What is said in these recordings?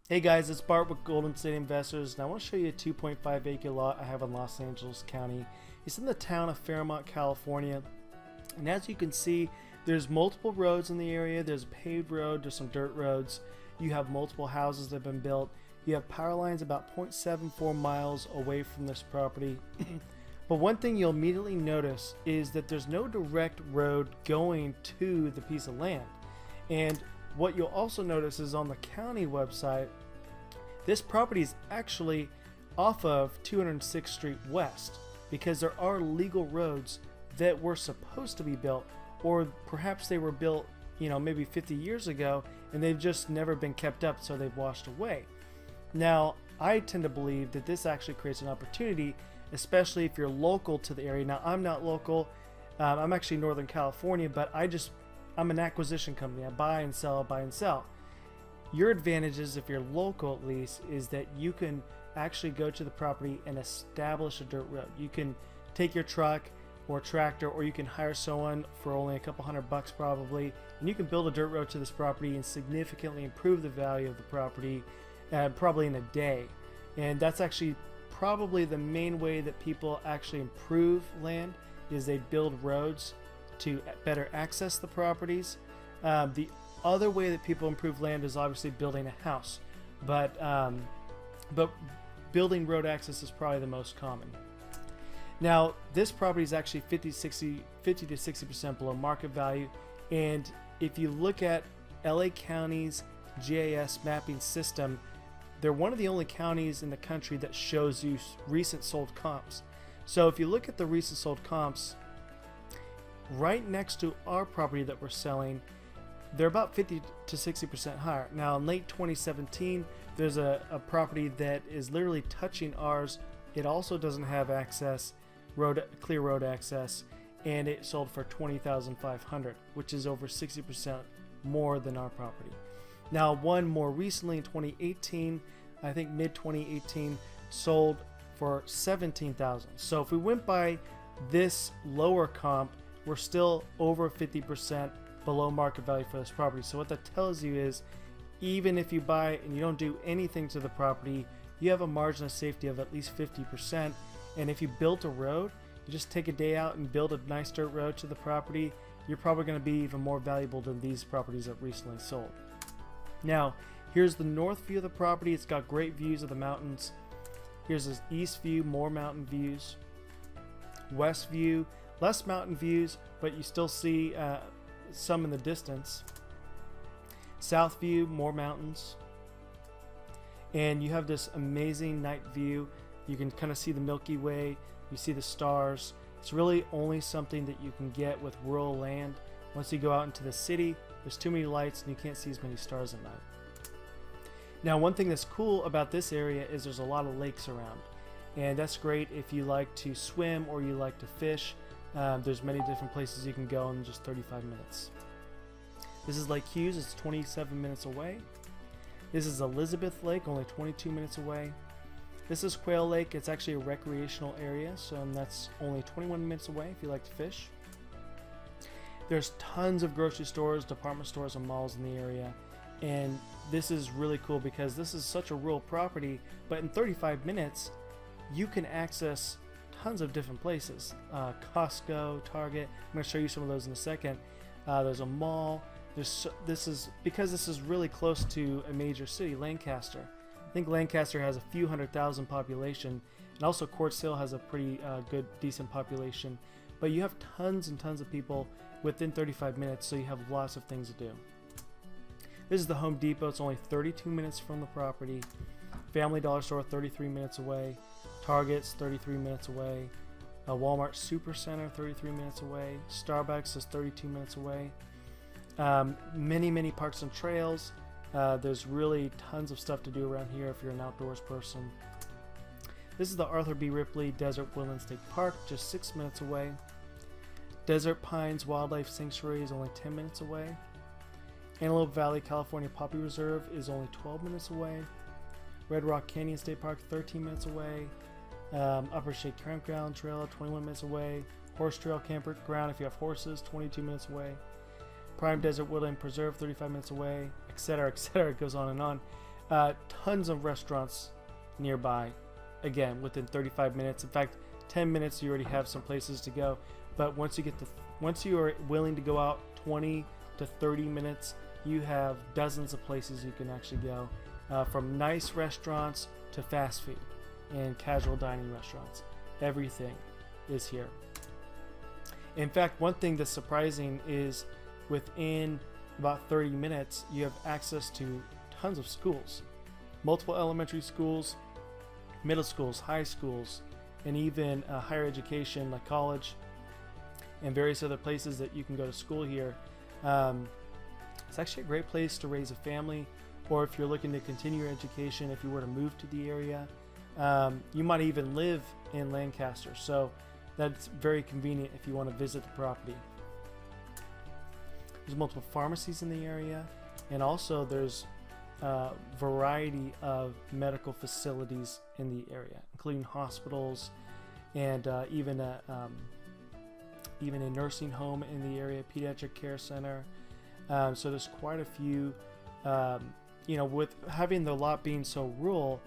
Hey guys, it's Bart with Golden State Investors, and I want to show you a 2.5 acre lot I have in Los Angeles County. It's in the town of Fairmont, California, and as you can see, there's multiple roads in the area. There's a paved road, there's some dirt roads. You have multiple houses that have been built. You have power lines about 0.74 miles away from this property. But one thing you'll immediately notice is that there's no direct road going to the piece of land. And what you'll also notice is on the county website, this property is actually off of 206th Street West, because there are legal roads that were supposed to be built, or perhaps they were built, maybe 50 years ago, and they've just never been kept up, so they've washed away. Now, I tend to believe that this actually creates an opportunity, especially if you're local to the area. Now, I'm not local. I'm actually in Northern California, but I'm an acquisition company. I buy and sell. Your advantages, if you're local at least, is that you can actually go to the property and establish a dirt road. You can take your truck or tractor, or you can hire someone for only a couple $100 probably, and you can build a dirt road to this property and significantly improve the value of the property probably in a day. And that's actually probably the main way that people actually improve land, is they build roads to better access the properties. The other way that people improve land is obviously building a house, but building road access is probably the most common. Now, this property is actually 50 to 60% below market value, and if you look at LA County's GIS mapping system, they're one of the only counties in the country that shows you recent sold comps. So if you look at the recent sold comps, right next to our property that we're selling, they're about 50 to 60% higher. Now, in late 2017, there's a property that is literally touching ours. It also doesn't have clear road access, and it sold for $20,500, which is over 60% more than our property. Now, one more recently in 2018, I think mid 2018, sold for $17,000. So if we went by this lower comp, we're still over 50% below market value for this property. So what that tells you is, even if you buy it and you don't do anything to the property, you have a margin of safety of at least 50%. And if you built a road, you just take a day out and build a nice dirt road to the property, you're probably going to be even more valuable than these properties that recently sold. Now, here's the north view of the property. It's got great views of the mountains. Here's this east view, more mountain views. West view, less mountain views, but you still see some in the distance. South view, more mountains. And you have this amazing night view. You can kind of see the Milky Way. You see the stars. It's really only something that you can get with rural land. Once you go out into the city, there's too many lights and you can't see as many stars at night. Now, one thing that's cool about this area is there's a lot of lakes around. And that's great if you like to swim or you like to fish. There's many different places you can go in just 35 minutes. This is Lake Hughes. It's 27 minutes away. This is Elizabeth Lake, only 22 minutes away. This is Quail Lake. It's actually a recreational area, so that's only 21 minutes away if you like to fish. There's tons of grocery stores, department stores, and malls in the area. And this is really cool because this is such a rural property, but in 35 minutes, you can access tons of different places. Costco, Target. I'm going to show you some of those in a second. There's a mall. This is really close to a major city, Lancaster. I think Lancaster has a few 100,000 population, and also Quartz Hill has a pretty good, decent population. But you have tons and tons of people within 35 minutes, so you have lots of things to do. This is the Home Depot. It's only 32 minutes from the property. Family Dollar Store, 33 minutes away. Target's 33 minutes away. Walmart Supercenter, 33 minutes away. Starbucks is 32 minutes away. Many parks and trails. There's really tons of stuff to do around here if you're an outdoors person. This is the Arthur B. Ripley Desert Woodland State Park, just 6 minutes away. Desert Pines Wildlife Sanctuary is only 10 minutes away. Antelope Valley California Poppy Reserve is only 12 minutes away. Red Rock Canyon State Park, 13 minutes away. Upper Shade Campground Trail, 21 minutes away. Horse Trail Campground, if you have horses, 22 minutes away. Prime Desert Woodland Preserve, 35 minutes away, etc., etc. It goes on and on. Tons of restaurants nearby, again within 35 minutes. In fact, 10 minutes you already have some places to go. But once you are willing to go out 20 to 30 minutes, you have dozens of places you can actually go, from nice restaurants to fast food and casual dining restaurants. Everything is here. In fact, one thing that's surprising is within about 30 minutes you have access to tons of schools, multiple elementary schools, middle schools, high schools, and even higher education like college and various other places that you can go to school here. It's actually a great place to raise a family, or if you're looking to continue your education, if you were to move to the area. You might even live in Lancaster, so that's very convenient if you want to visit the property. There's multiple pharmacies in the area, and also there's a variety of medical facilities in the area, including hospitals and even a nursing home in the area, pediatric care center. So there's quite a few. With having the lot being so rural,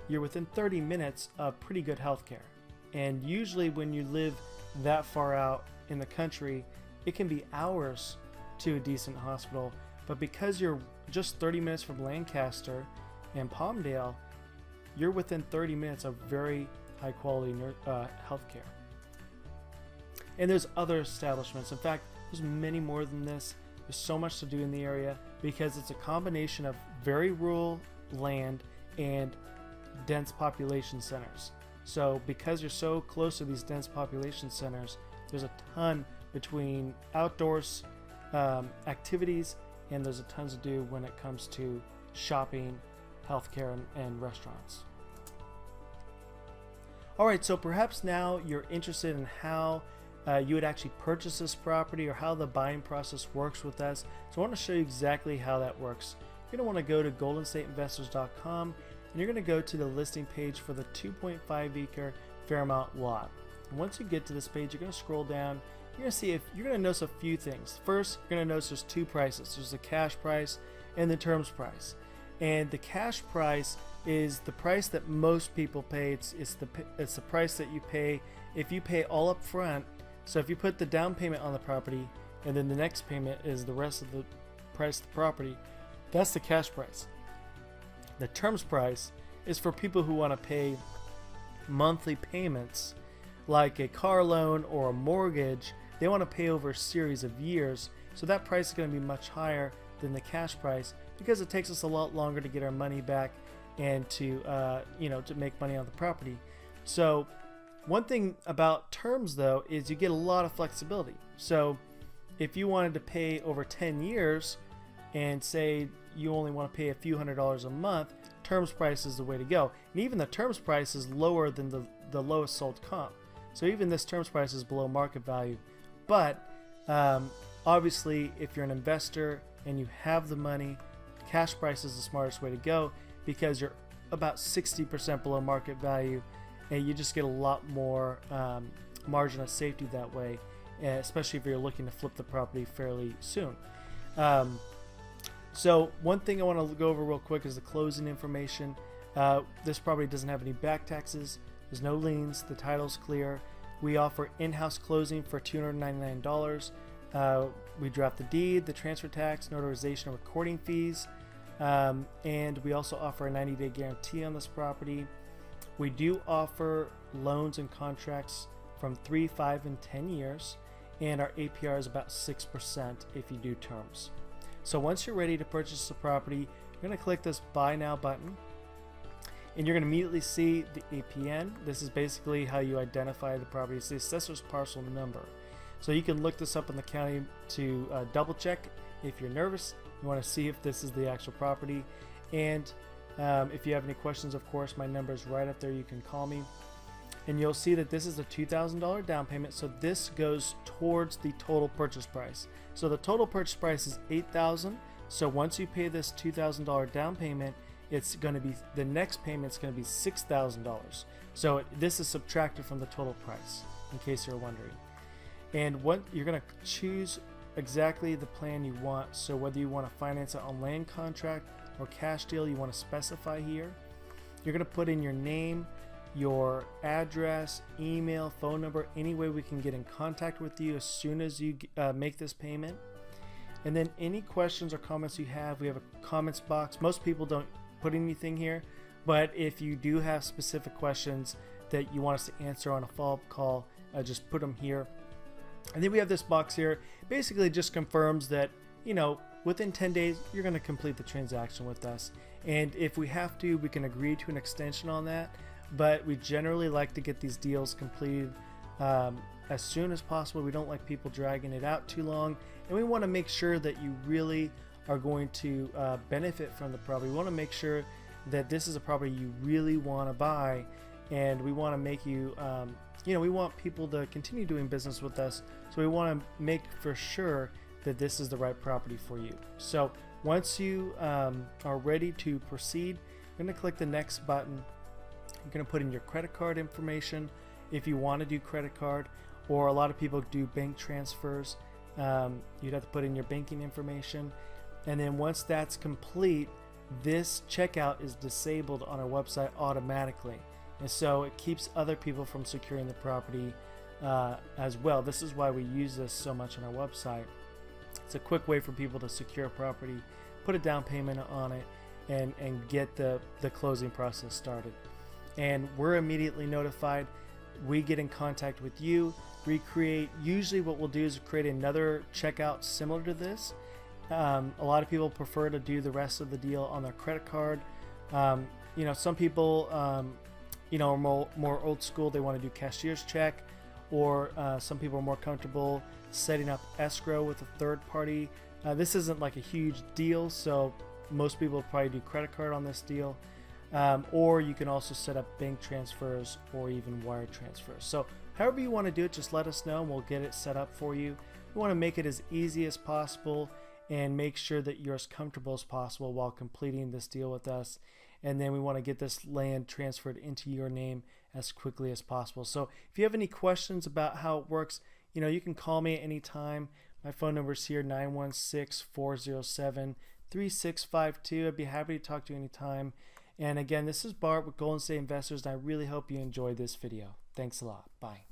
you're within 30 minutes of pretty good health care. And usually when you live that far out in the country, it can be hours to a decent hospital. But because you're just 30 minutes from Lancaster and Palmdale, you're within 30 minutes of very high quality health care. And there's other establishments. In fact, there's many more than this. There's so much to do in the area because it's a combination of very rural land and dense population centers. So because you're so close to these dense population centers, there's a ton between outdoors activities, and there's a ton to do when it comes to shopping, healthcare, and restaurants. Alright, so perhaps now you're interested in how you would actually purchase this property, or how the buying process works with us. So I want to show you exactly how that works. You're going to want to go to goldenstateinvestors.com, and you're going to go to the listing page for the 2.5 acre Fairmont lot. And once you get to this page, you're going to scroll down. You're going to see, if you're going to notice a few things. First, you're going to notice there's two prices. There's the cash price and the terms price. And the cash price is the price that most people pay. It's the price that you pay if you pay all up front. So if you put the down payment on the property, and then the next payment is the rest of the price of the property, that's the cash price. The terms price is for people who want to pay monthly payments, like a car loan or a mortgage. They want to pay over a series of years, so that price is going to be much higher than the cash price, because it takes us a lot longer to get our money back and to make money on the property. So one thing about terms, though, is you get a lot of flexibility. So if you wanted to pay over 10 years and say you only want to pay a few $100s a month, terms price is the way to go. And even the terms price is lower than the lowest sold comp. So even this terms price is below market value. But obviously, if you're an investor and you have the money, cash price is the smartest way to go, because you're about 60% below market value, and you just get a lot more margin of safety that way, especially if you're looking to flip the property fairly soon. So one thing I want to go over real quick is the closing information. This property doesn't have any back taxes. There's no liens. The title's clear. We offer in-house closing for $299. We draft the deed, the transfer tax, notarization, and recording fees. And we also offer a 90-day guarantee on this property. We do offer loans and contracts from 3, 5, and 10 years, and our APR is about 6% if you do terms. So once you're ready to purchase the property, you're going to click this Buy Now button, and you're going to immediately see the APN. This is basically how you identify the property. It's the assessor's parcel number. So you can look this up in the county to double check if you're nervous. You want to see if this is the actual property. And if you have any questions, of course, my number is right up there. You can call me. And you'll see that this is a $2,000 down payment. So this goes towards the total purchase price. So the total purchase price is $8,000. So once you pay this $2,000 down payment, it's going to be, the next payment is going to be $6,000. So this is subtracted from the total price, in case you're wondering. And what you're going to choose exactly the plan you want. So whether you want to finance it on land contract or cash deal you want to specify here. You're going to put in your name, your address, email, phone number, any way we can get in contact with you as soon as you make this payment. And then any questions or comments you have, we have a comments box. Most people don't put anything here, but if you do have specific questions that you want us to answer on a follow-up call, just put them here. And then we have this box here. Basically just confirms that, you know, within 10 days, you're going to complete the transaction with us. And if we have to, we can agree to an extension on that. But we generally like to get these deals completed as soon as possible. We don't like people dragging it out too long. And we want to make sure that you really are going to benefit from the property. We want to make sure that this is a property you really want to buy. And we want to make you, you know, we want people to continue doing business with us. So we want to make for sure that this is the right property for you. So once you are ready to proceed, you're going to click the next button. You're going to put in your credit card information if you want to do credit card, or a lot of people do bank transfers. You'd have to put in your banking information. And then once that's complete, this checkout is disabled on our website automatically. And so it keeps other people from securing the property as well. This is why we use this so much on our website. It's a quick way for people to secure a property, put a down payment on it, and get the closing process started. And we're immediately notified. We get in contact with you. Usually what we'll do is create another checkout similar to this. A lot of people prefer to do the rest of the deal on their credit card. You know, some people you know, are more old school. They want to do cashier's check, or some people are more comfortable setting up escrow with a third party. This isn't like a huge deal, so most people probably do credit card on this deal. Or you can also set up bank transfers or even wire transfers. So however you want to do it, just let us know and we'll get it set up for you. We want to make it as easy as possible and make sure that you're as comfortable as possible while completing this deal with us. And then we want to get this land transferred into your name as quickly as possible. So if you have any questions about how it works, you know, you can call me at any time. My phone number is here, 916-407-3652. I'd be happy to talk to you anytime. And again, this is Bart with Golden State Investors, and I really hope you enjoyed this video. Thanks a lot. Bye.